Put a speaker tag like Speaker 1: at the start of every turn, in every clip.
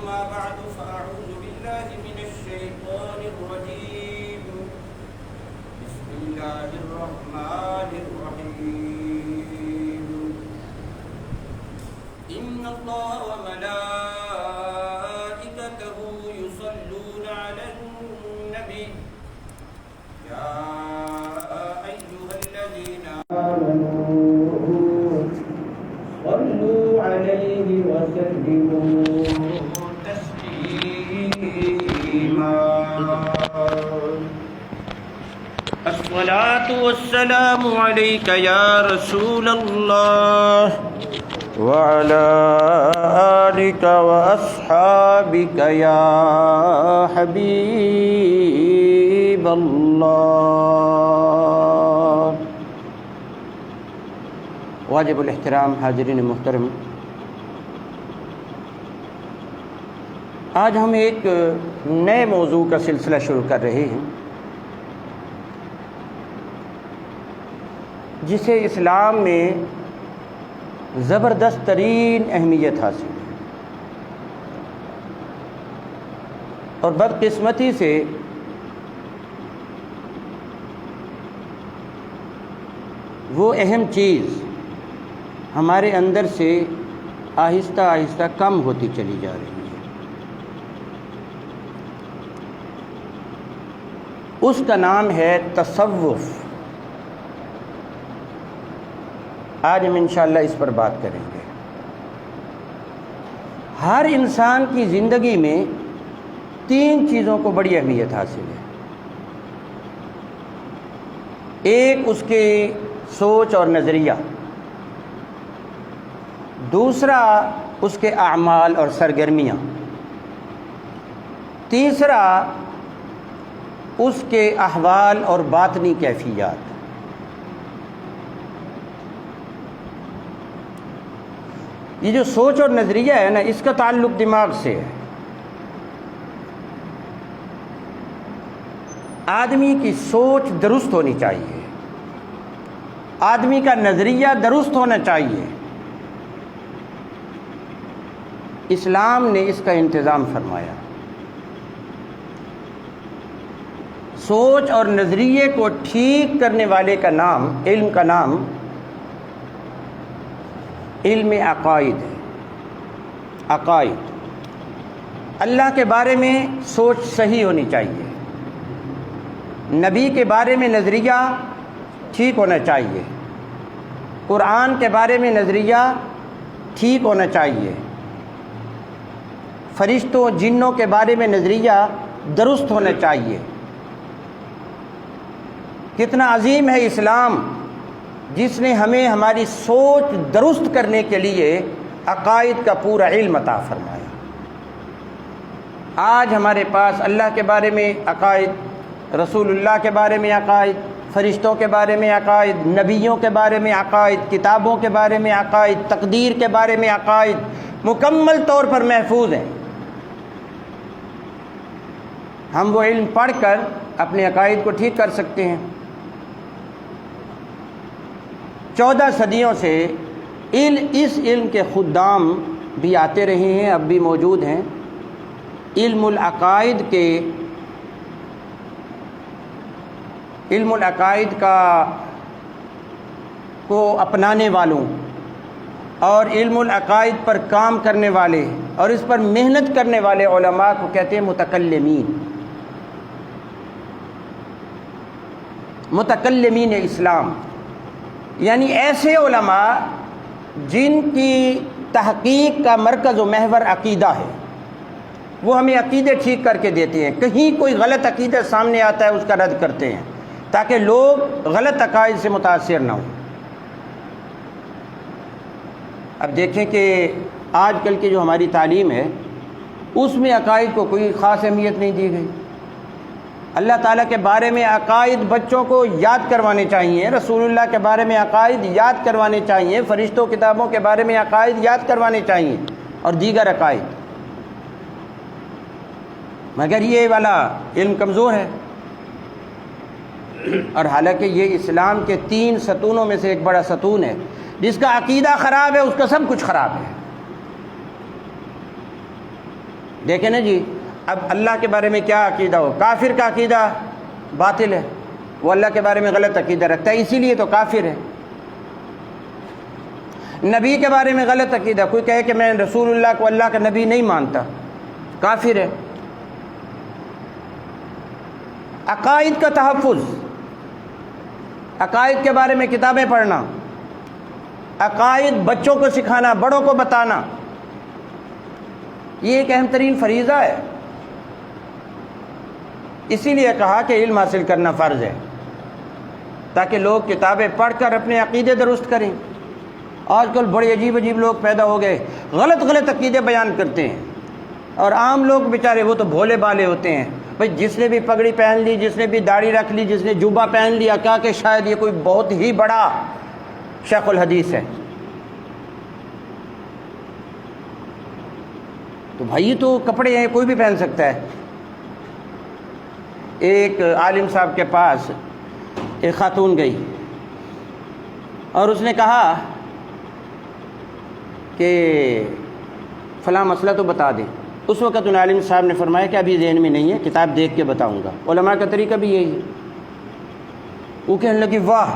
Speaker 1: أما بعد فأعوذ بالله من الشيطان الرجيم. بسم الله الرحمن الرحيم. إن الله وملائكته يصلون على النبي يا أيها الذين آمنوا صلوا عليه وسلموا تسليما. الصلاة والسلام عليك يا رسول الله وعلى آلك وأصحابك يا حبيب الله. واجب الاحترام حاضرین محترم، آج ہم ایک نئے موضوع کا سلسلہ شروع کر رہے ہیں جسے اسلام میں زبردست ترین اہمیت حاصل ہے، اور بدقسمتی سے وہ اہم چیز ہمارے اندر سے آہستہ آہستہ کم ہوتی چلی جا رہی ہے. اس کا نام ہے تصوف. آج ہم انشاءاللہ اس پر بات کریں گے. ہر انسان کی زندگی میں 3 چیزوں کو بڑی اہمیت حاصل ہے. ایک اس کی سوچ اور نظریہ، دوسرا اس کے اعمال اور سرگرمیاں، تیسرا اس کے احوال اور باطنی کیفیات. یہ جو سوچ اور نظریہ ہے نا، اس کا تعلق دماغ سے ہے. آدمی کی سوچ درست ہونی چاہیے، آدمی کا نظریہ درست ہونا چاہیے. اسلام نے اس کا انتظام فرمایا. سوچ اور نظریے کو ٹھیک کرنے والے کا نام، علم کا نام علم عقائد ہے. عقائد، اللہ کے بارے میں سوچ صحیح ہونی چاہیے، نبی کے بارے میں نظریہ ٹھیک ہونا چاہیے، قرآن کے بارے میں نظریہ ٹھیک ہونا چاہیے، فرشتوں جنوں کے بارے میں نظریہ درست ہونا چاہیے. کتنا عظیم ہے اسلام، جس نے ہمیں ہماری سوچ درست کرنے کے لیے عقائد کا پورا علم عطا فرمایا. آج ہمارے پاس اللہ کے بارے میں عقائد، رسول اللہ کے بارے میں عقائد، فرشتوں کے بارے میں عقائد، نبیوں کے بارے میں عقائد، کتابوں کے بارے میں عقائد، تقدیر کے بارے میں عقائد مکمل طور پر محفوظ ہیں. ہم وہ علم پڑھ کر اپنے عقائد کو ٹھیک کر سکتے ہیں. 14 صدیوں سے اس علم کے خدام بھی آتے رہے ہیں، اب بھی موجود ہیں. علم العقائد کو اپنانے والوں اور علم العقائد پر کام کرنے والے اور اس پر محنت کرنے والے علماء کو کہتے ہیں متکلمین. متکلمین اسلام یعنی ایسے علماء جن کی تحقیق کا مرکز و محور عقیدہ ہے. وہ ہمیں عقیدے ٹھیک کر کے دیتے ہیں. کہیں کوئی غلط عقیدہ سامنے آتا ہے اس کا رد کرتے ہیں تاکہ لوگ غلط عقائد سے متاثر نہ ہوں. اب دیکھیں کہ آج کل کی جو ہماری تعلیم ہے اس میں عقائد کو کوئی خاص اہمیت نہیں دی گئی. اللہ تعالیٰ کے بارے میں عقائد بچوں کو یاد کروانے چاہیے، رسول اللہ کے بارے میں عقائد یاد کروانے چاہیے، فرشتوں کتابوں کے بارے میں عقائد یاد کروانے چاہیے اور دیگر عقائد. مگر یہ والا علم کمزور ہے. اور حالانکہ یہ اسلام کے 3 ستونوں میں سے ایک بڑا ستون ہے. جس کا عقیدہ خراب ہے اس کا سب کچھ خراب ہے. دیکھیں نا جی، اب اللہ کے بارے میں کیا عقیدہ ہو، کافر کا عقیدہ باطل ہے، وہ اللہ کے بارے میں غلط عقیدہ رکھتا ہے، اسی لیے تو کافر ہے۔ نبی کے بارے میں غلط عقیدہ، کوئی کہے کہ میں رسول اللہ کو اللہ کا نبی نہیں مانتا، کافر ہے۔ عقائد کا تحفظ، عقائد کے بارے میں کتابیں پڑھنا، عقائد بچوں کو سکھانا، بڑوں کو بتانا، یہ ایک اہم ترین فریضہ ہے۔ اسی لیے کہا کہ علم حاصل کرنا فرض ہے، تاکہ لوگ کتابیں پڑھ کر اپنے عقیدے درست کریں۔ آج کل بڑے عجیب عجیب لوگ پیدا ہو گئے، غلط غلط عقیدے بیان کرتے ہیں، اور عام لوگ بیچارے وہ تو بھولے بالے ہوتے ہیں۔ بھئی جس نے بھی پگڑی پہن لی، جس نے بھی داڑھی رکھ لی، جس نے جوبہ پہن لیا، کہا کہ شاید یہ کوئی بہت ہی بڑا شیخ الحدیث ہے۔ تو بھائی یہ تو کپڑے ہیں، کوئی بھی پہن سکتا ہے۔ ایک عالم صاحب کے پاس ایک خاتون گئی اور اس نے کہا کہ فلاں مسئلہ تو بتا دیں۔ اس وقت ان عالم صاحب نے فرمایا کہ ابھی ذہن میں نہیں ہے، کتاب دیکھ کے بتاؤں گا۔ علماء کا طریقہ بھی یہی ہے۔ وہ کہنے لگی واہ،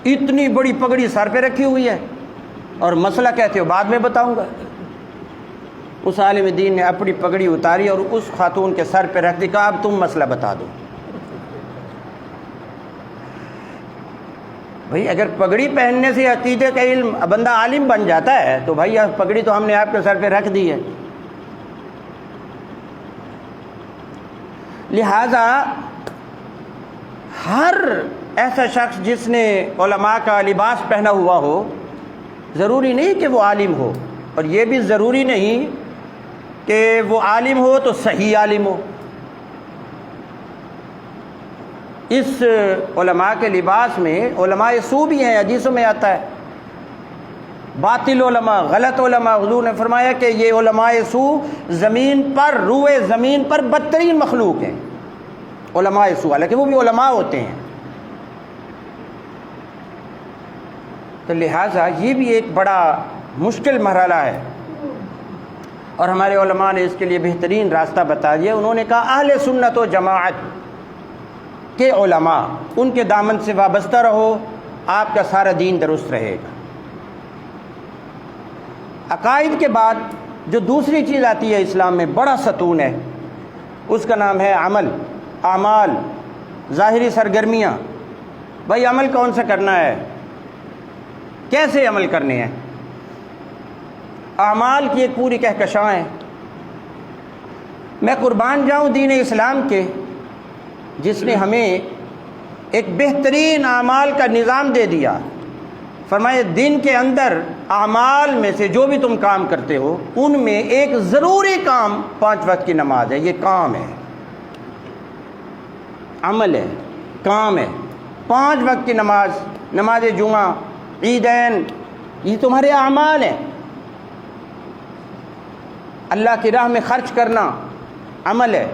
Speaker 1: اتنی بڑی پگڑی سر پہ رکھی ہوئی ہے اور مسئلہ کہتے ہو بعد میں بتاؤں گا۔ اس عالم دین نے اپنی پگڑی اتاری اور اس خاتون کے سر پہ رکھ دی، کہا اب تم مسئلہ بتا دو۔ بھئی اگر پگڑی پہننے سے عقیدے کا علم بندہ عالم بن جاتا ہے تو بھائی پگڑی تو ہم نے آپ کے سر پہ رکھ دی ہے۔ لہذا ہر ایسا شخص جس نے علماء کا لباس پہنا ہوا ہو، ضروری نہیں کہ وہ عالم ہو، اور یہ بھی ضروری نہیں کہ وہ عالم ہو تو صحیح عالم ہو۔ اس علماء کے لباس میں علماء سو بھی ہیں، حدیثوں میں آتا ہے۔ باطل علماء، غلط علماء، حضور نے فرمایا کہ یہ علماء سو زمین پر، روئے زمین پر بدترین مخلوق ہیں، علماء سو، حالانکہ وہ بھی علماء ہوتے ہیں۔ تو لہٰذا یہ بھی ایک بڑا مشکل مرحلہ ہے، اور ہمارے علماء نے اس کے لیے بہترین راستہ بتا دیا۔ انہوں نے کہا اہل سنت و جماعت کے علماء، ان کے دامن سے وابستہ رہو، آپ کا سارا دین درست رہے گا۔ عقائد کے بعد جو دوسری چیز آتی ہے اسلام میں، بڑا ستون ہے، اس کا نام ہے عمل، اعمال، ظاہری سرگرمیاں۔ بھائی عمل کون سا کرنا ہے، کیسے عمل کرنے ہیں؟ اعمال کی ایک پوری کہکشاں ہے۔ میں قربان جاؤں دین اسلام کے، جس نے ہمیں ایک بہترین اعمال کا نظام دے دیا۔ فرمایا دن کے اندر اعمال میں سے جو بھی تم کام کرتے ہو، ان میں ایک ضروری کام 5 وقت کی نماز ہے۔ یہ کام ہے، عمل ہے، کام ہے۔ 5 وقت کی نماز، نماز جمعہ، عیدین، یہ تمہارے اعمال ہیں۔ اللہ کی راہ میں خرچ کرنا عمل ہے۔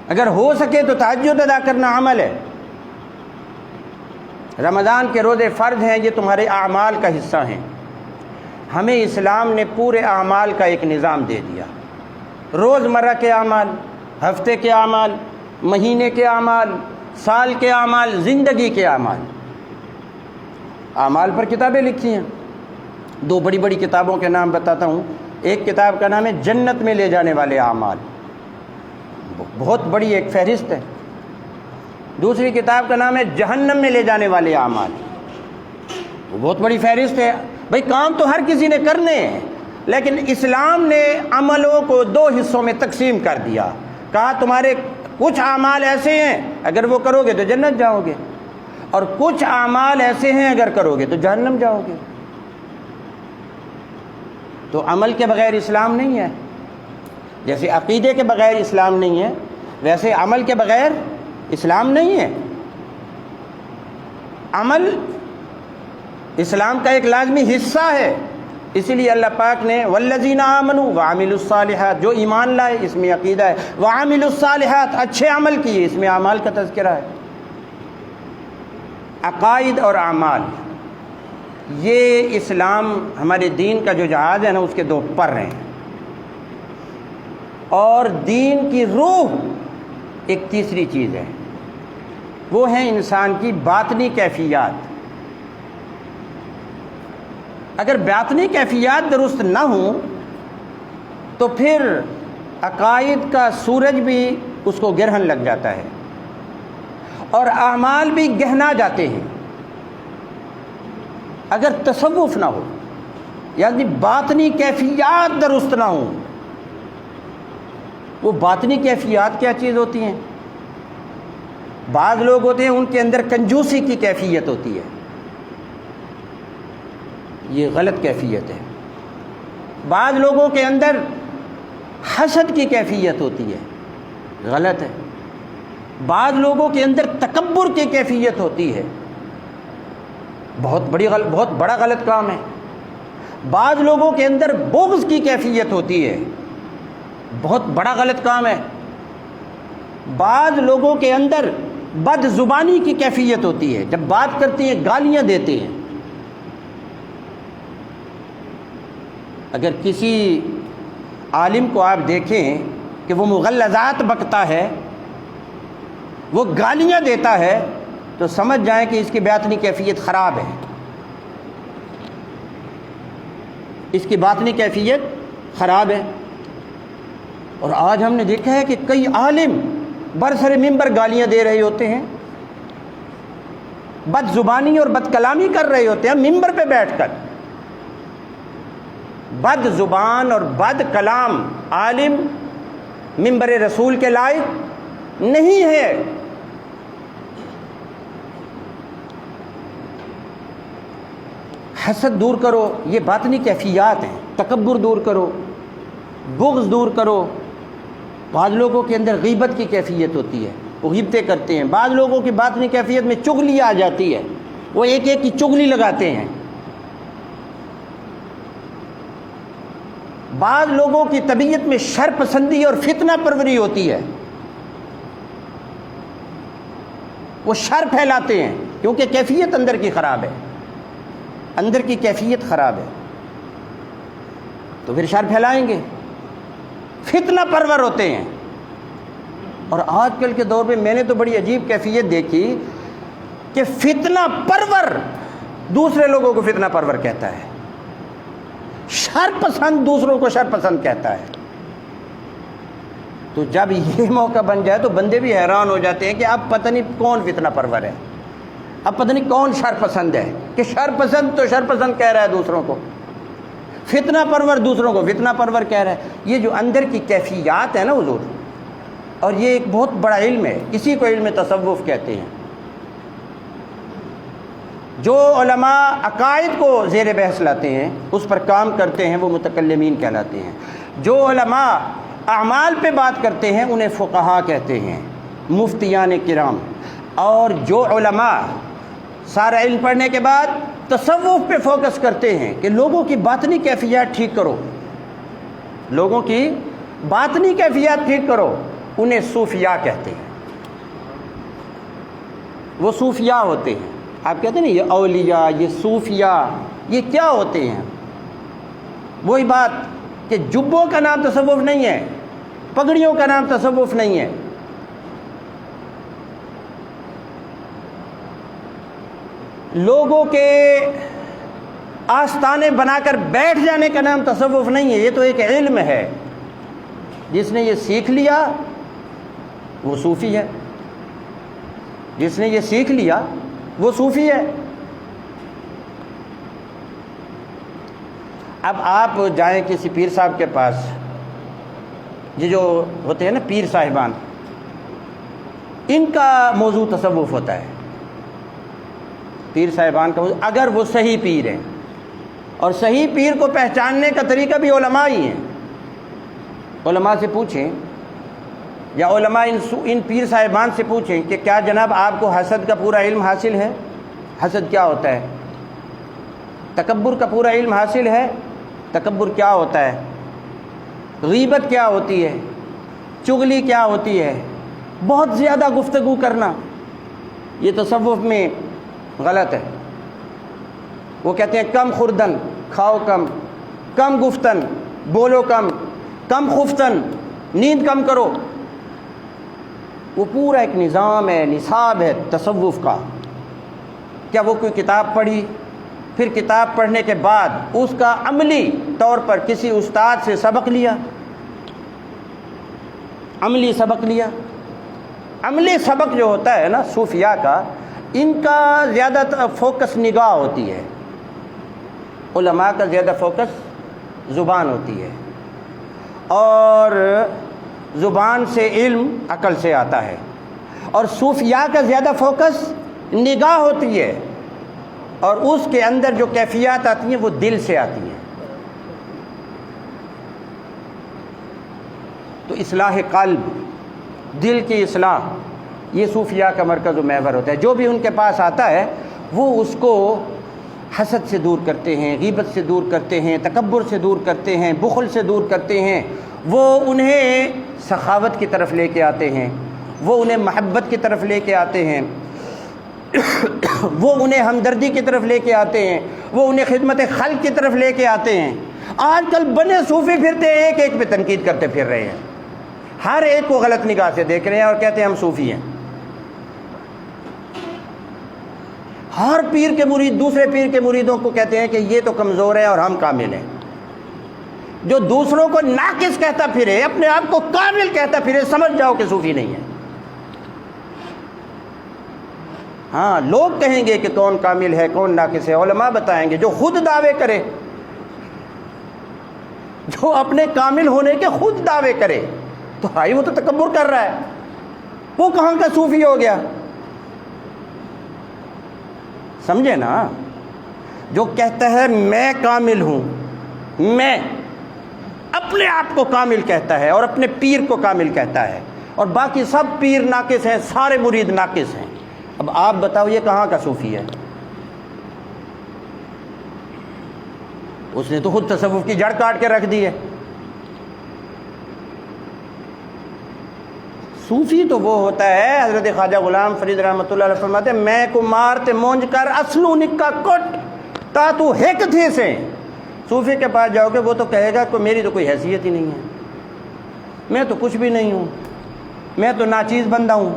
Speaker 1: اگر ہو سکے تو تہجد ادا کرنا عمل ہے۔ رمضان کے روزے فرض ہیں، یہ تمہارے اعمال کا حصہ ہیں۔ ہمیں اسلام نے پورے اعمال کا ایک نظام دے دیا۔ روزمرہ کے اعمال، ہفتے کے اعمال، مہینے کے اعمال، سال کے اعمال، زندگی کے اعمال۔ اعمال پر کتابیں لکھی ہیں۔ 2 بڑی بڑی کتابوں کے نام بتاتا ہوں۔ ایک کتاب کا نام ہے جنت میں لے جانے والے اعمال، بہت بڑی ایک فہرست ہے۔ دوسری کتاب کا نام ہے جہنم میں لے جانے والے اعمال، وہ بہت بڑی فہرست ہے۔ بھئی کام تو ہر کسی نے کرنے ہیں، لیکن اسلام نے عملوں کو 2 حصوں میں تقسیم کر دیا۔ کہا تمہارے کچھ اعمال ایسے ہیں اگر وہ کرو گے تو جنت جاؤ گے، اور کچھ اعمال ایسے ہیں اگر کرو گے تو جہنم جاؤ گے۔ تو عمل کے بغیر اسلام نہیں ہے۔ جیسے عقیدے کے بغیر اسلام نہیں ہے، ویسے عمل کے بغیر اسلام نہیں ہے۔ عمل اسلام کا ایک لازمی حصہ ہے۔ اسی لیے اللہ پاک نے والذین آمنوا وعملوا الصالحات، جو ایمان لائے اس میں عقیدہ ہے، وعملوا الصالحات، اچھے عمل کیے، اس میں اعمال کا تذکرہ ہے۔ عقائد اور اعمال، یہ اسلام ہمارے دین کا جو جہاز ہے نا، اس کے 2 پر ہیں۔ اور دین کی روح ایک تیسری چیز ہے، وہ ہے انسان کی باطنی کیفیات۔ اگر باطنی کیفیات درست نہ ہوں تو پھر عقائد کا سورج بھی اس کو گرہن لگ جاتا ہے اور اعمال بھی گہنا جاتے ہیں۔ اگر تصوف نہ ہو، یعنی باطنی کیفیات درست نہ ہوں۔ وہ باطنی کیفیات کیا چیز ہوتی ہیں؟ بعض لوگ ہوتے ہیں ان کے اندر کنجوسی کی کیفیت ہوتی ہے، یہ غلط کیفیت ہے۔ بعض لوگوں کے اندر حسد کی کیفیت ہوتی ہے، غلط ہے۔ بعض لوگوں کے اندر تکبر کی کیفیت ہوتی ہے، بہت بڑا غلط کام ہے۔ بعض لوگوں کے اندر بغض کی کیفیت ہوتی ہے، بہت بڑا غلط کام ہے۔ بعض لوگوں کے اندر بد زبانی کی کیفیت ہوتی ہے، جب بات کرتے ہیں گالیاں دیتے ہیں۔ اگر کسی عالم کو آپ دیکھیں کہ وہ مغلظات بکتا ہے، وہ گالیاں دیتا ہے، تو سمجھ جائیں کہ اس کی باطنی کیفیت خراب ہے، اس کی باطنی کیفیت خراب ہے۔ اور آج ہم نے دیکھا ہے کہ کئی عالم برسر منبر گالیاں دے رہے ہوتے ہیں، بد زبانی اور بد کلامی کر رہے ہوتے ہیں منبر پہ بیٹھ کر۔ بد زبان اور بد کلام عالم منبر رسول کے لائق نہیں ہے۔ حسد دور کرو، یہ باطنی کیفیات ہیں۔ تکبر دور کرو، بغض دور کرو۔ بعض لوگوں کے اندر غیبت کی کیفیت ہوتی ہے، وہ غیبتیں کرتے ہیں۔ بعض لوگوں کی باطنی کیفیت میں چغلی آ جاتی ہے، وہ ایک ایک کی چغلی لگاتے ہیں۔ بعض لوگوں کی طبیعت میں شر پسندی اور فتنہ پروری ہوتی ہے، وہ شر پھیلاتے ہیں، کیونکہ کیفیت اندر کی خراب ہے، اندر کی کیفیت خراب ہے، تو پھر شر پھیلائیں گے، فتنہ پرور ہوتے ہیں۔ اور آج کل کے دور میں نے تو بڑی عجیب کیفیت دیکھی کہ فتنہ پرور دوسرے لوگوں کو فتنہ پرور کہتا ہے، شر پسند دوسروں کو شر پسند کہتا ہے۔ تو جب یہ موقع بن جائے تو بندے بھی حیران ہو جاتے ہیں کہ اب پتہ نہیں کون فتنہ پرور ہے، اب پتہ نہیں کون شر پسند ہے، کہ شر پسند تو شر پسند کہہ رہا ہے دوسروں کو، فتنہ پرور دوسروں کو فتنہ پرور کہہ رہا ہے۔ یہ جو اندر کی کیفیات ہے نا حضور، اور یہ ایک بہت بڑا علم ہے، اسی کو علم تصوف کہتے ہیں۔ جو علماء عقائد کو زیر بحث لاتے ہیں، اس پر کام کرتے ہیں، وہ متکلمین کہلاتے ہیں۔ جو علماء اعمال پہ بات کرتے ہیں انہیں فقہا کہتے ہیں، مفتیان کرام۔ اور جو علماء سارا علم پڑھنے کے بعد تصوف پہ فوکس کرتے ہیں کہ لوگوں کی باطنی کیفیات ٹھیک کرو، لوگوں کی باطنی کیفیات ٹھیک کرو، انہیں صوفیاء کہتے ہیں۔ وہ صوفیاء ہوتے ہیں۔ آپ کہتے ہیں نا یہ اولیاء، یہ صوفیاء، یہ کیا ہوتے ہیں؟ وہی بات کہ جبوں کا نام تصوف نہیں ہے، پگڑیوں کا نام تصوف نہیں ہے۔ لوگوں کے آستانے بنا کر بیٹھ جانے کا نام تصوف نہیں ہے، یہ تو ایک علم ہے۔ جس نے یہ سیکھ لیا وہ صوفی ہے، جس نے یہ سیکھ لیا وہ صوفی ہے۔ اب آپ جائیں کسی پیر صاحب کے پاس، یہ جو ہوتے ہیں نا پیر صاحبان، ان کا موضوع تصوف ہوتا ہے۔ پیر صاحبان کا موضوع، اگر وہ صحیح پیر ہیں، اور صحیح پیر کو پہچاننے کا طریقہ بھی علماء ہی ہیں۔ علماء سے پوچھیں، یا علماء ان پیر صاحبان سے پوچھیں کہ کیا جناب آپ کو حسد کا پورا علم حاصل ہے؟ حسد کیا ہوتا ہے؟ تکبر کا پورا علم حاصل ہے؟ تکبر کیا ہوتا ہے؟ غیبت کیا ہوتی ہے؟ چغلی کیا ہوتی ہے؟ بہت زیادہ گفتگو کرنا، یہ تصوف میں غلط ہے۔ وہ کہتے ہیں کم خوردن کھاؤ کم، کم گفتن بولو کم، کم خفتن نیند کم کرو. وہ پورا ایک نظام ہے، نصاب ہے تصوف کا. کیا وہ کوئی کتاب پڑھی، پھر کتاب پڑھنے کے بعد اس کا عملی طور پر کسی استاد سے سبق لیا؟ عملی سبق لیا. عملی سبق جو ہوتا ہے نا صوفیاء کا، ان کا زیادہ فوکس نگاہ ہوتی ہے. علماء کا زیادہ فوکس زبان ہوتی ہے، اور زبان سے علم عقل سے آتا ہے. اور صوفیاء کا زیادہ فوکس نگاہ ہوتی ہے، اور اس کے اندر جو کیفیات آتی ہیں وہ دل سے آتی ہیں. تو اصلاح قلب، دل کی اصلاح، یہ صوفیاء کا مرکز و محور ہوتا ہے. جو بھی ان کے پاس آتا ہے وہ اس کو حسد سے دور کرتے ہیں، غیبت سے دور کرتے ہیں، تکبر سے دور کرتے ہیں، بخل سے دور کرتے ہیں. وہ انہیں سخاوت کی طرف لے کے آتے ہیں، وہ انہیں محبت کی طرف لے کے آتے ہیں، وہ انہیں ہمدردی کی طرف لے کے آتے ہیں، وہ انہیں خدمت خلق کی طرف لے کے آتے ہیں. آج کل بنے صوفی پھرتے ہیں، ایک ایک پہ تنقید کرتے پھر رہے ہیں، ہر ایک کو غلط نگاہ سے دیکھ رہے ہیں اور کہتے ہیں ہم صوفی ہیں. ہر پیر کے مرید دوسرے پیر کے مریدوں کو کہتے ہیں کہ یہ تو کمزور ہے اور ہم کامل ہیں. جو دوسروں کو ناقص کہتا پھرے، اپنے آپ کو کامل کہتا پھرے، سمجھ جاؤ کہ صوفی نہیں ہے. ہاں، لوگ کہیں گے کہ کون کامل ہے کون ناقص ہے، علماء بتائیں گے. جو خود دعوے کرے، جو اپنے کامل ہونے کے خود دعوے کرے، تو بھائی وہ تو تکبر کر رہا ہے، وہ کہاں کا صوفی ہو گیا؟ سمجھے نا؟ جو کہتا ہے میں کامل ہوں، میں اپنے آپ کو کامل کہتا ہے اور اپنے پیر کو کامل کہتا ہے، اور باقی سب پیر ناقص ہیں، سارے مرید ناقص ہیں. اب آپ بتاؤ یہ کہاں کا صوفی ہے؟ اس نے تو خود تصوف کی جڑ کاٹ کے رکھ دی ہے. صوفی تو وہ ہوتا ہے، حضرت خواجہ غلام فرید رحمۃ اللہ علیہ فرماتے ہیں میں کو مارتے مونج کر اصلو نکا کٹ تا تو ہیک تھے سے. صوفی کے پاس جاؤ گے وہ تو کہے گا کہ میری تو کوئی حیثیت ہی نہیں ہے، میں تو کچھ بھی نہیں ہوں، میں تو ناچیز بندہ ہوں،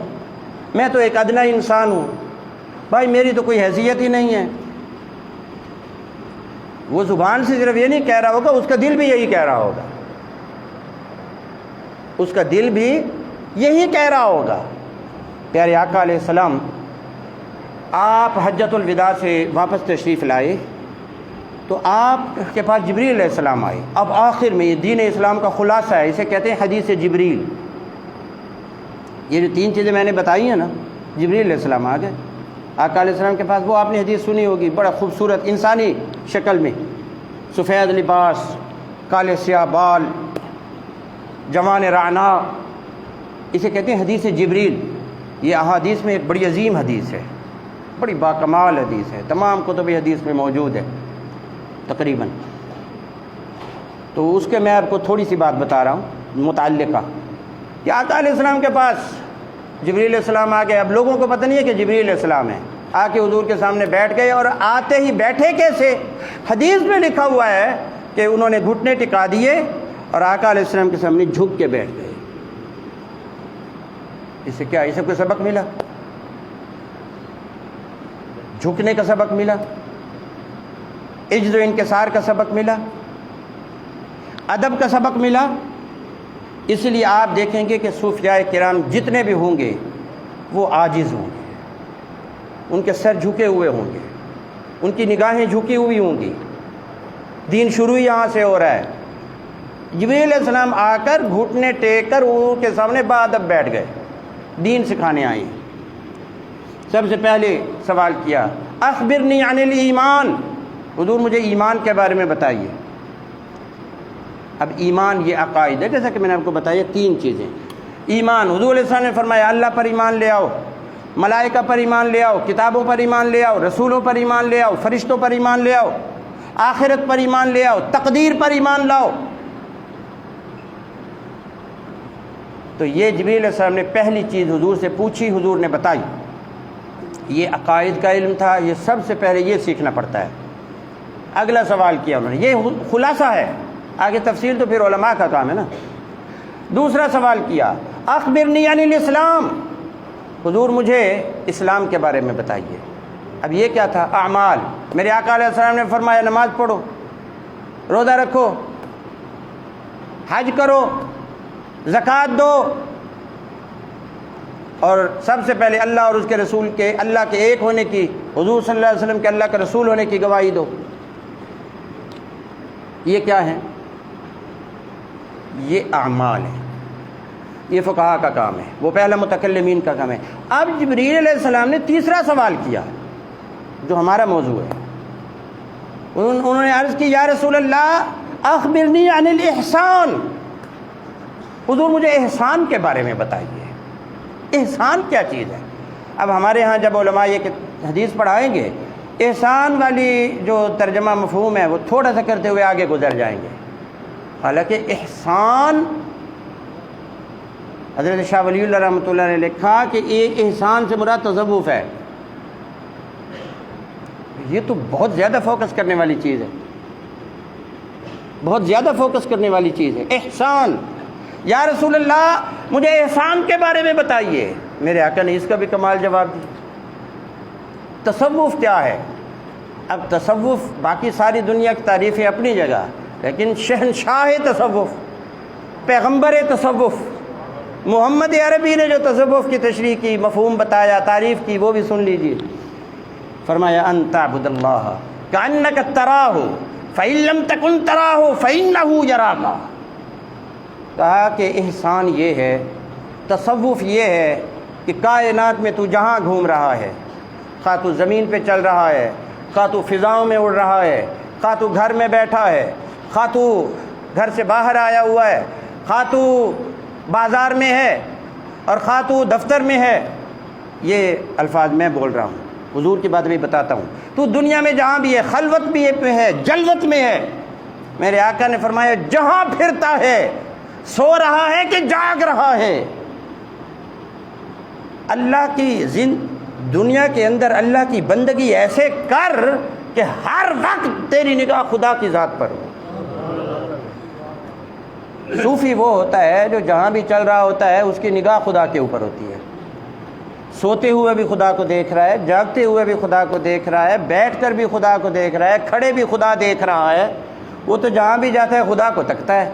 Speaker 1: میں تو ایک ادنا انسان ہوں، بھائی میری تو کوئی حیثیت ہی نہیں ہے. وہ زبان سے صرف یہ نہیں کہہ رہا ہوگا، اس کا دل بھی یہی کہہ رہا ہوگا، اس کا دل بھی یہی کہہ رہا ہوگا. پیارے آقا علیہ السلام آپ حجۃ الوداع سے واپس تشریف لائے تو آپ کے پاس جبریل علیہ السلام آئے. اب آخر میں یہ دین اسلام کا خلاصہ ہے، اسے کہتے ہیں حدیث جبریل. یہ جو 3 چیزیں میں نے بتائی ہیں نا، جبریل علیہ السلام آ گئے آقا علیہ السلام کے پاس. وہ آپ نے حدیث سنی ہوگی، بڑا خوبصورت انسانی شکل میں، سفید لباس، کالے سیاہ بال، جوان رعنا، اسے کہتے ہیں حدیث جبریل. یہ احادیث میں ایک بڑی عظیم حدیث ہے، بڑی باکمال حدیث ہے، تمام کتب حدیث میں موجود ہے تقریباً. تو اس کے میں آپ کو تھوڑی سی بات بتا رہا ہوں متعلقہ کہ آقا علیہ السلام کے پاس جبریل علیہ السلام آ گئے. اب لوگوں کو پتہ نہیں ہے کہ جبریل علیہ السلام ہے، آ کے حضور کے سامنے بیٹھ گئے، اور آتے ہی بیٹھے کیسے؟ حدیث میں لکھا ہوا ہے کہ انہوں نے گھٹنے ٹکا دیے اور آقا علیہ السلام کے سامنے جھک کے بیٹھ گئے. اس سے کیا، اسے کوئی سبق ملا؟ جھکنے کا سبق ملا، عجز و انکسار کا سبق ملا، ادب کا سبق ملا. اس لیے آپ دیکھیں گے کہ صوفیاء کرام جتنے بھی ہوں گے وہ عاجز ہوں گے، ان کے سر جھکے ہوئے ہوں گے، ان کی نگاہیں جھکی ہوئی ہوں گی. دین شروع ہی یہاں سے ہو رہا ہے. جبریل علیہ السلام آ کر گھٹنے ٹیک کر ان کے سامنے باادب بیٹھ گئے، دین سکھانے آئے. سب سے پہلے سوال کیا اخبرنی عن الایمان، حضور مجھے ایمان کے بارے میں بتائیے. اب ایمان یہ عقائد ہے، جیسا کہ میں نے آپ کو بتایا 3 چیزیں. ایمان، حضور علیہ السلام نے فرمایا اللہ پر ایمان لے آؤ، ملائکہ پر ایمان لے آؤ، کتابوں پر ایمان لے آؤ، رسولوں پر ایمان لے آؤ، فرشتوں پر ایمان لے آؤ، آخرت پر ایمان لے آؤ، تقدیر پر ایمان لاؤ. تو یہ جبریل علیہ السلام نے پہلی چیز حضور سے پوچھی، حضور نے بتائی. یہ عقائد کا علم تھا، یہ سب سے پہلے یہ سیکھنا پڑتا ہے. اگلا سوال کیا انہوں نے، یہ خلاصہ ہے، آگے تفصیل تو پھر علماء کا کام ہے نا. دوسرا سوال کیا اخبرنی عن الاسلام، حضور مجھے اسلام کے بارے میں بتائیے۔ اب یہ کیا تھا؟ اعمال۔ میرے آقا علیہ السلام نے فرمایا نماز پڑھو، روزہ رکھو، حج کرو، زکوٰۃ دو، اور سب سے پہلے اللہ اور اس کے رسول کے، اللہ کے ایک ہونے کی، حضور صلی اللہ علیہ وسلم کے اللہ کے رسول ہونے کی گواہی دو۔ یہ کیا ہے؟ یہ اعمال ہے، یہ فقہا کا کام ہے، وہ پہلا متکلمین کا کام ہے۔ اب جبریل علیہ السلام نے تیسرا سوال کیا جو ہمارا موضوع ہے۔ انہوں نے عرض کی یا رسول اللہ اخبرنی عن الاحسان، حضور مجھے احسان کے بارے میں بتائیے، احسان کیا چیز ہے؟ اب ہمارے ہاں جب علماء یہ حدیث پڑھائیں گے، احسان والی جو ترجمہ مفہوم ہے وہ تھوڑا سا کرتے ہوئے آگے گزر جائیں گے، حالانکہ احسان، حضرت شاہ ولی اللہ رحمۃ اللہ نے لکھا کہ یہ احسان سے مراد تصوف ہے۔ یہ تو بہت زیادہ فوکس کرنے والی چیز ہے، بہت زیادہ فوکس کرنے والی چیز ہے احسان۔ یا رسول اللہ مجھے احسان کے بارے میں بتائیے۔ میرے آقا نے اس کا بھی کمال جواب دیا۔ تصوف کیا ہے؟ اب تصوف، باقی ساری دنیا کی تعریفیں اپنی جگہ، لیکن شہنشاہ تصوف، پیغمبر تصوف، محمد عربی نے جو تصوف کی تشریح کی، مفہوم بتایا، تعریف کی، وہ بھی سن لیجیے۔ فرمایا ان تعبد اللہ کأنک تراہ فإن لم تکن تراہ فإنہ یراک۔ کہا کہ احسان یہ ہے، تصوف یہ ہے کہ کائنات میں تو جہاں گھوم رہا ہے، خواہ تو زمین پہ چل رہا ہے، خواہ تو فضاؤں میں اڑ رہا ہے، خواہ تو گھر میں بیٹھا ہے، خواہ تو گھر سے باہر آیا ہوا ہے، خواہ تو بازار میں ہے اور خواہ تو دفتر میں ہے، یہ الفاظ میں بول رہا ہوں، حضور کی بات بھی بتاتا ہوں۔ تو دنیا میں جہاں بھی ہے، خلوت بھی ہے، جلوت میں ہے، میرے آقا نے فرمایا جہاں پھرتا ہے، سو رہا ہے کہ جاگ رہا ہے، اللہ کی دنیا کے اندر اللہ کی بندگی ایسے کر کہ ہر وقت تیری نگاہ خدا کی ذات پر ہو۔ صوفی وہ ہوتا ہے جو جہاں بھی چل رہا ہوتا ہے اس کی نگاہ خدا کے اوپر ہوتی ہے، سوتے ہوئے بھی خدا کو دیکھ رہا ہے، جاگتے ہوئے بھی خدا کو دیکھ رہا ہے، بیٹھ کر بھی خدا کو دیکھ رہا ہے، کھڑے بھی خدا دیکھ رہا ہے، وہ تو جہاں بھی جاتا ہے خدا کو تکتا ہے۔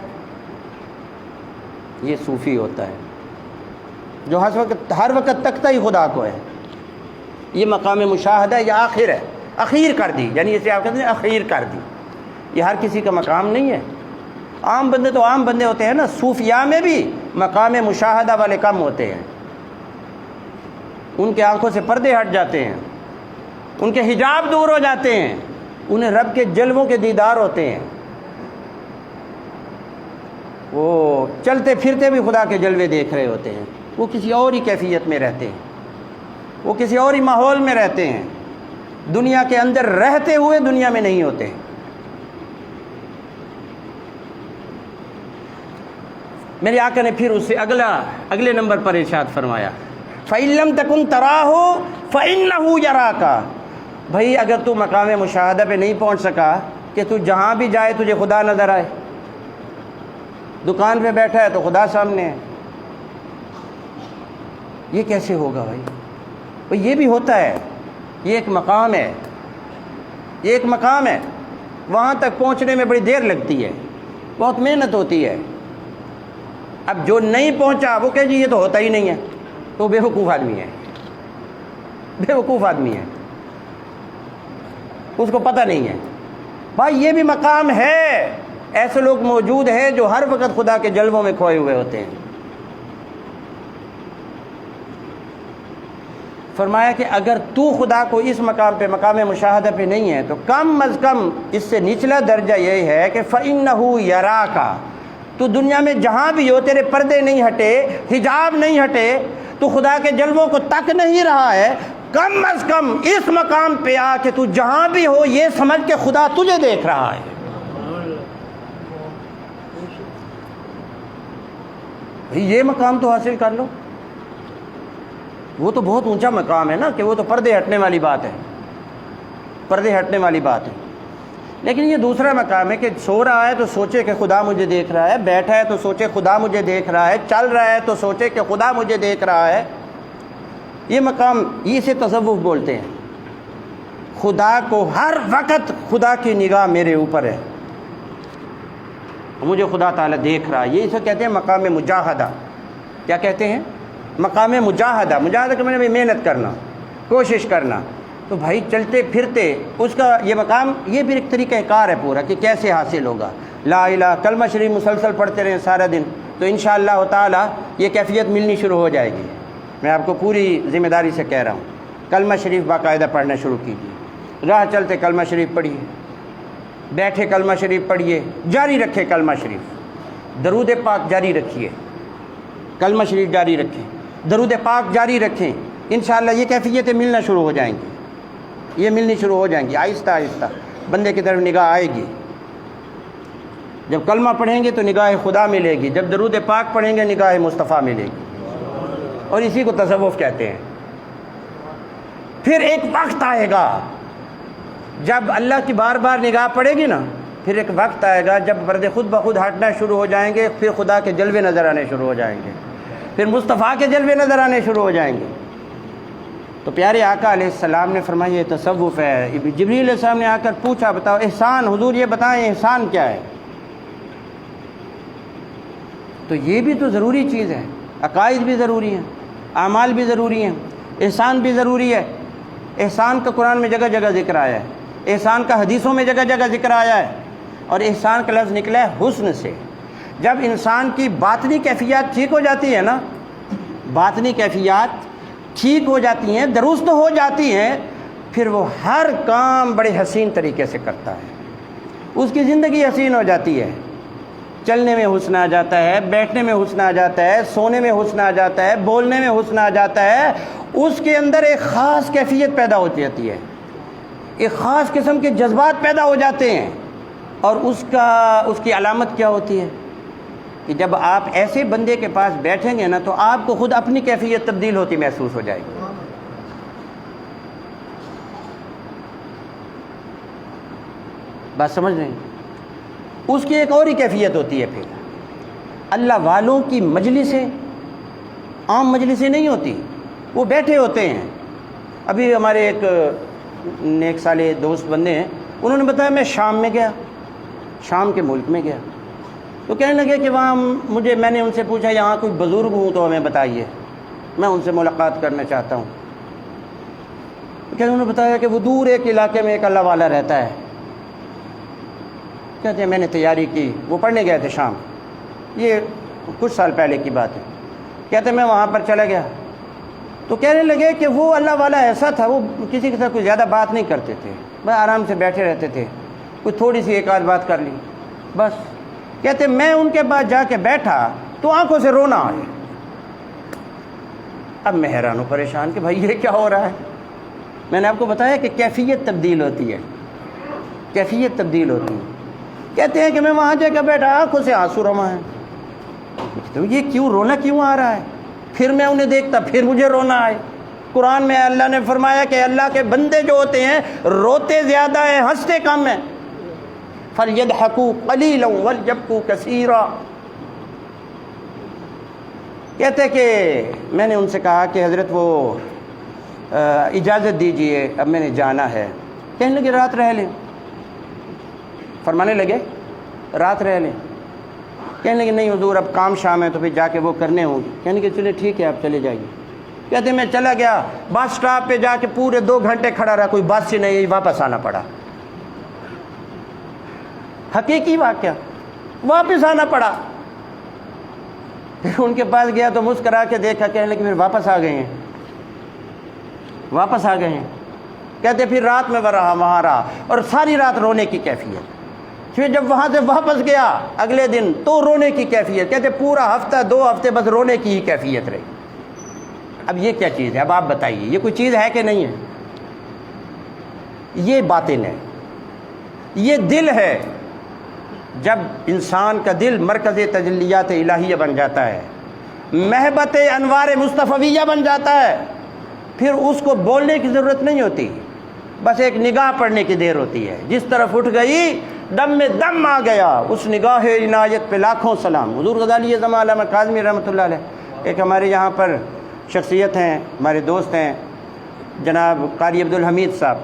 Speaker 1: یہ صوفی ہوتا ہے جو ہر وقت تکتا ہی خدا کو ہے۔ یہ مقام مشاہدہ یا آخر ہے، اخیر کر دی، یعنی اسے آپ کہتے ہیں اخیر کر دی۔ یہ ہر کسی کا مقام نہیں ہے، عام بندے تو عام بندے ہوتے ہیں نا، صوفیاء میں بھی مقام مشاہدہ والے کم ہوتے ہیں، ان کے آنکھوں سے پردے ہٹ جاتے ہیں، ان کے حجاب دور ہو جاتے ہیں، انہیں رب کے جلووں کے دیدار ہوتے ہیں، وہ چلتے پھرتے بھی خدا کے جلوے دیکھ رہے ہوتے ہیں، وہ کسی اور ہی کیفیت میں رہتے ہیں، وہ کسی اور ہی ماحول میں رہتے ہیں، دنیا کے اندر رہتے ہوئے دنیا میں نہیں ہوتے۔ میرے آقا نے پھر اس سے اگلے نمبر پر ارشاد فرمایا فَإِن لَمْ تَكُنْ تَرَاهُ فَإِنَّهُ يَرَاكَ۔ بھائی اگر تو مقام مشاہدہ پہ نہیں پہنچ سکا کہ تو جہاں بھی جائے تجھے خدا نظر آئے، دکان پہ بیٹھا ہے تو خدا سامنے ہے، یہ کیسے ہوگا بھائی؟ یہ بھی ہوتا ہے، یہ ایک مقام ہے، یہ ایک مقام ہے، وہاں تک پہنچنے میں بڑی دیر لگتی ہے، بہت محنت ہوتی ہے۔ اب جو نہیں پہنچا وہ کہے جی یہ تو ہوتا ہی نہیں ہے، تو بے وقوف آدمی ہے، بے وقوف آدمی ہے، اس کو پتہ نہیں ہے۔ بھائی یہ بھی مقام ہے، ایسے لوگ موجود ہیں جو ہر وقت خدا کے جلووں میں کھوئے ہوئے ہوتے ہیں۔ فرمایا کہ اگر تو خدا کو اس مقام پہ، مقام مشاہدہ پہ نہیں ہے، تو کم از کم اس سے نچلا درجہ یہ ہے کہ فَإِنَّهُ يَرَاكَ، تو دنیا میں جہاں بھی ہو، تیرے پردے نہیں ہٹے، حجاب نہیں ہٹے، تو خدا کے جلووں کو تک نہیں رہا ہے، کم از کم اس مقام پہ آ کے تو جہاں بھی ہو یہ سمجھ کے خدا تجھے دیکھ رہا ہے۔ یہ مقام تو حاصل کر لو، وہ تو بہت اونچا مقام ہے نا، کہ وہ تو پردے ہٹنے والی بات ہے، پردے ہٹنے والی بات ہے۔ لیکن یہ دوسرا مقام ہے کہ سو رہا ہے تو سوچے کہ خدا مجھے دیکھ رہا ہے، بیٹھا ہے تو سوچے خدا مجھے دیکھ رہا ہے، چل رہا ہے تو سوچے کہ خدا مجھے دیکھ رہا ہے۔ یہ مقام، یہ اسے تصوف بولتے ہیں۔ خدا کو ہر وقت خدا کی نگاہ میرے اوپر ہے، مجھے خدا تعالیٰ دیکھ رہا ہے۔ یہ اسے کہتے ہیں مقام مجاہدہ۔ کیا کہتے ہیں؟ مقام مجاہدہ۔ مجاہدہ کا مطلب محنت کرنا، کوشش کرنا۔ تو بھائی چلتے پھرتے اس کا یہ مقام، یہ بھی ایک طریقہ کار ہے پورا کہ کیسے حاصل ہوگا۔ لا الہ، کلمہ شریف مسلسل پڑھتے رہیں سارا دن تو انشاءاللہ تعالیٰ یہ کیفیت ملنی شروع ہو جائے گی۔ میں آپ کو پوری ذمہ داری سے کہہ رہا ہوں، کلمہ شریف باقاعدہ پڑھنا شروع کیجیے۔ راہ چلتے کلمہ شریف پڑھیے، بیٹھے کلمہ شریف پڑھیے، جاری رکھے کلمہ شریف، درود پاک جاری رکھیے، کلمہ شریف جاری رکھیں، درود پاک جاری رکھیں۔ انشاءاللہ یہ کیفیتیں ملنا شروع ہو جائیں گی، یہ ملنی شروع ہو جائیں گی۔ آہستہ آہستہ بندے کی طرف نگاہ آئے گی۔ جب کلمہ پڑھیں گے تو نگاہ خدا ملے گی، جب درود پاک پڑھیں گے نگاہ مصطفیٰ ملے گی، اور اسی کو تصوف کہتے ہیں۔ پھر ایک وقت آئے گا جب اللہ کی بار بار نگاہ پڑے گی نا، پھر ایک وقت آئے گا جب پردے خود بخود ہٹنا شروع ہو جائیں گے، پھر خدا کے جلوے نظر آنے شروع ہو جائیں گے، پھر مصطفیٰ کے جلوے نظر آنے شروع ہو جائیں گے۔ تو پیارے آقا علیہ السلام نے فرمایا یہ تصوف ہے۔ جبریل علیہ السلام نے آ کر پوچھا بتاؤ احسان، حضور یہ بتائیں احسان کیا ہے؟ تو یہ بھی تو ضروری چیز ہے، عقائد بھی ضروری ہیں، اعمال بھی ضروری ہیں، احسان بھی ضروری ہے۔ احسان کا قرآن میں جگہ جگہ ذکر آیا ہے، احسان کا حدیثوں میں جگہ جگہ ذکر آیا ہے، اور احسان کا لفظ نکلا ہے حسن سے۔ جب انسان کی باطنی کیفیات ٹھیک ہو جاتی ہے نا، باطنی کیفیات ٹھیک ہو جاتی ہیں، درست ہو جاتی ہیں، پھر وہ ہر کام بڑے حسین طریقے سے کرتا ہے، اس کی زندگی حسین ہو جاتی ہے۔ چلنے میں حسن آ جاتا ہے، بیٹھنے میں حسن آ جاتا ہے، سونے میں حسن آ جاتا ہے، بولنے میں حسن آ جاتا ہے۔ اس کے اندر ایک خاص کیفیت پیدا ہو جاتی ہے، ایک خاص قسم کے جذبات پیدا ہو جاتے ہیں۔ اور اس کی علامت کیا ہوتی ہے کہ جب آپ ایسے بندے کے پاس بیٹھیں گے نا تو آپ کو خود اپنی کیفیت تبدیل ہوتی محسوس ہو جائے گی۔ بات سمجھ رہے ہیں؟ اس کی ایک اور ہی کیفیت ہوتی ہے۔ پھر اللہ والوں کی مجلسیں عام مجلسیں نہیں ہوتی، وہ بیٹھے ہوتے ہیں۔ ابھی ہمارے ایک نیک سالے دوست بندے ہیں، انہوں نے بتایا میں شام میں گیا، شام کے ملک میں گیا، تو کہنے لگے کہ وہاں میں نے ان سے پوچھا یہاں کوئی بزرگ ہوں تو ہمیں بتائیے، میں ان سے ملاقات کرنا چاہتا ہوں۔ کہ انہوں نے بتایا کہ وہ دور ایک علاقے میں ایک اللہ والا رہتا ہے۔ کہتے ہیں میں نے تیاری کی، وہ پڑھنے گئے تھے شام، یہ کچھ سال پہلے کی بات ہے۔ کہتے ہیں میں وہاں پر چلا گیا تو کہنے لگے کہ وہ اللہ والا ایسا تھا، وہ کسی کے ساتھ کوئی زیادہ بات نہیں کرتے تھے، بس آرام سے بیٹھے رہتے تھے، کوئی تھوڑی سی ایک آدھ بات کر لی بس۔ کہتے میں ان کے بعد جا کے بیٹھا تو آنکھوں سے رونا آیا۔ اب میں حیران ہوں، پریشان کہ بھائی یہ کیا ہو رہا ہے۔ میں نے آپ کو بتایا کہ کیفیت تبدیل ہوتی ہے، کیفیت تبدیل ہوتی ہے۔ کہتے ہیں کہ میں وہاں جا کے بیٹھا، آنکھوں سے آنسو رواں ہیں۔ تو یہ کیوں رونا کیوں آ رہا ہے؟ پھر میں انہیں دیکھتا پھر مجھے رونا آئے۔ قرآن میں اللہ نے فرمایا کہ اللہ کے بندے جو ہوتے ہیں روتے زیادہ ہیں، ہنستے کم ہیں۔ فَلْيَضْحَكُوا قَلِيلًا وَلْيَبْكُوا كَثِيرًا۔ کہتے کہ میں نے ان سے کہا کہ حضرت وہ اجازت دیجئے اب میں نے جانا ہے۔ کہنے لگے رات رہ لیں، فرمانے لگے رات رہ لیں۔ کہنے لگے نہیں حضور اب کام شام ہے تو پھر جا کے وہ کرنے ہوں گی۔ کہنے لگے چلے ٹھیک ہے آپ چلے جائیے۔ کہتے میں چلا گیا، بس سٹاپ پہ جا کے پورے 2 گھنٹے کھڑا رہا، کوئی بس ہی نہیں، واپس آنا پڑا۔ حقیقی واقعہ، واپس آنا پڑا۔ پھر ان کے پاس گیا تو مسکرا کے دیکھا، کہنے لگے پھر واپس آ گئے ہیں، واپس آ گئے ہیں۔ کہتے پھر رات میں وہاں رہا اور ساری رات رونے کی کیفیت۔ پھر جب وہاں سے واپس گیا اگلے دن تو رونے کی کیفیت۔ کہتے پورا ہفتہ 2 ہفتے بس رونے کی ہی کیفیت رہی۔ اب یہ کیا چیز ہے؟ اب آپ بتائیے یہ کوئی چیز ہے کہ نہیں ہے؟ یہ باطن ہے، یہ دل ہے۔ جب انسان کا دل مرکز تجلیات الہیہ بن جاتا ہے، محبت انوار مصطفیہ بن جاتا ہے، پھر اس کو بولنے کی ضرورت نہیں ہوتی، بس ایک نگاہ پڑنے کی دیر ہوتی ہے، جس طرف اٹھ گئی دم میں دم آ گیا، اس نگاہ عنایت پہ لاکھوں سلام۔ حضور غزالی زمان علامہ کاظمی رحمۃ اللہ علیہ، ایک ہمارے یہاں پر شخصیت ہیں، ہمارے دوست ہیں جناب قاری عبدالحمید صاحب،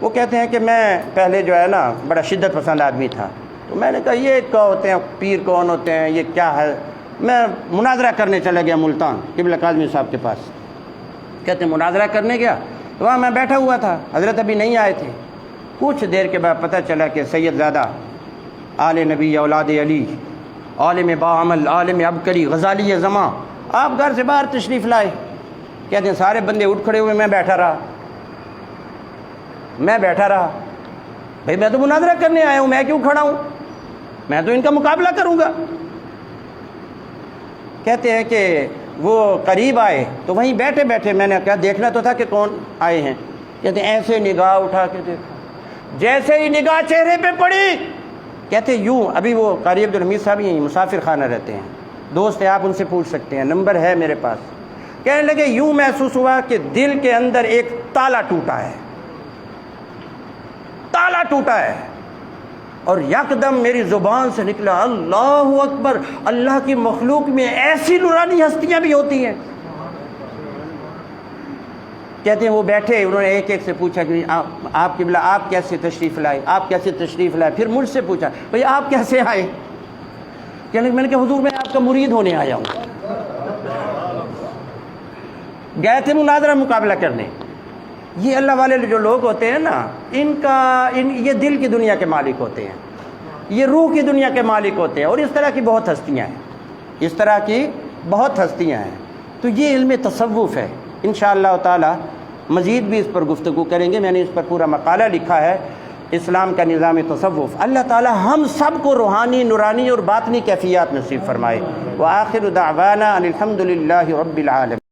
Speaker 1: وہ کہتے ہیں کہ میں پہلے جو ہے نا بڑا شدت پسند آدمی تھا، تو میں نے کہا یہ کیا ہوتے ہیں پیر، کون ہوتے ہیں، یہ کیا ہے؟ میں مناظرہ کرنے چلا گیا ملتان قبلہ کاظمی صاحب کے پاس۔ کہتے ہیں مناظرہ کرنے گیا تو وہاں میں بیٹھا ہوا تھا، حضرت ابھی نہیں آئے تھے۔ کچھ دیر کے بعد پتہ چلا کہ سید زادہ آل نبی اولاد علی، عالم باعمل، عالم عبقری، غزالی زماں آپ گھر سے باہر تشریف لائے۔ کہتے ہیں سارے بندے اٹھ کھڑے ہوئے، میں بیٹھا رہا بھائی میں تو مناظرہ کرنے آیا ہوں، میں کیوں کھڑا ہوں؟ میں تو ان کا مقابلہ کروں گا۔ کہتے ہیں کہ وہ قریب آئے تو وہیں بیٹھے بیٹھے میں نے کہا دیکھنا تو تھا کہ کون آئے ہیں۔ کہتے ہیں ایسے نگاہ اٹھا کے دیکھا، جیسے ہی نگاہ چہرے پہ پڑی، کہتے یوں، ابھی وہ قاری عبدالحمید صاحب ہی مسافر خانہ رہتے ہیں، دوست ہیں، آپ ان سے پوچھ سکتے ہیں، نمبر ہے میرے پاس۔ کہنے لگے یوں محسوس ہوا کہ دل کے اندر ایک تالا ٹوٹا ہے، تالا ٹوٹا ہے، اور یکدم میری زبان سے نکلا اللہ اکبر، اللہ کی مخلوق میں ایسی نورانی ہستیاں بھی ہوتی ہیں۔ کہتے ہیں وہ بیٹھے، انہوں نے ایک ایک سے پوچھا کہ آپ قبلہ آپ کیسے تشریف لائے، آپ کیسے تشریف لائے؟ پھر مجھ سے پوچھا بھئی آپ کیسے آئے؟ کہنے میں نے کہا حضور میں آپ کا مرید ہونے آیا ہوں۔ گئے تھے مناظرہ مقابلہ کرنے۔ یہ اللہ والے جو لوگ ہوتے ہیں نا، یہ دل کی دنیا کے مالک ہوتے ہیں، یہ روح کی دنیا کے مالک ہوتے ہیں، اور اس طرح کی بہت ہستیاں ہیں، تو یہ علم تصوف ہے۔ انشاءاللہ تعالی مزید بھی اس پر گفتگو کریں گے، میں نے اس پر پورا مقالہ لکھا ہے، اسلام کا نظام تصوف۔ اللہ تعالی ہم سب کو روحانی، نورانی اور باطنی کیفیات نصیب فرمائے۔ وآخر دعوانا ان الحمد للہ رب العالمین۔